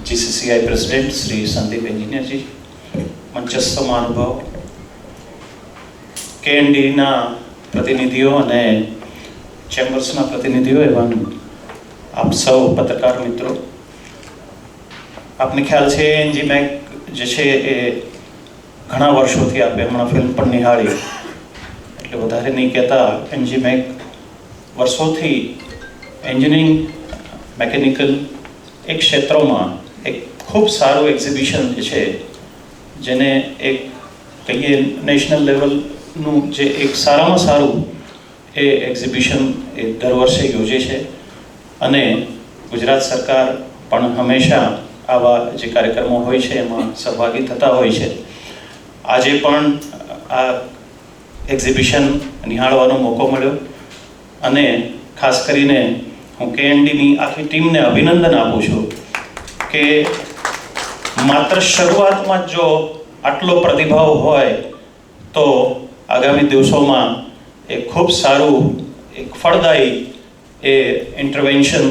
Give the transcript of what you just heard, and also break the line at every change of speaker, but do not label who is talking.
GCCI president Shri Sandeep Engineer ji, मंचस्थ महानुभाव, KND ना प्रतिनिधियों અને ચેમ્બર્સના પ્રતિનિધિઓ એવા આપ સૌ પત્રકાર મિત્રો, આપને ખ્યાલ છે એનજી મેક જે છે એ ઘણા વર્ષોથી આપે હમણાં ફિલ્મ પણ નિહાળી એટલે વધારે નહીં કહેતા, એનજી મેક વર્ષોથી એન્જિનિયરિંગ મેકેનિકલ એક ક્ષેત્રોમાં એક ખૂબ સારું એક્ઝિબિશન જે છે, જેને એક કહીએ નેશનલ લેવલનું જે એક સારામાં સારું એ એક્ઝિબિશન એ દર વર્ષે યોજે છે અને ગુજરાત સરકાર પણ હંમેશા આવા જે કાર્યક્રમો હોય છે એમાં સહભાગી થતા હોય છે. આજે પણ આ એક્ઝિબિશન નિહાળવાનો મોકો મળ્યો અને ખાસ કરીને હું KNDની આખી ટીમને અભિનંદન આપું છું કે માત્ર શરૂઆતમાં જો આટલો પ્રતિભાવ હોય તો આગામી દિવસોમાં એ ખૂબ સારું એક ફળદાયી એ ઇન્ટરવેન્શન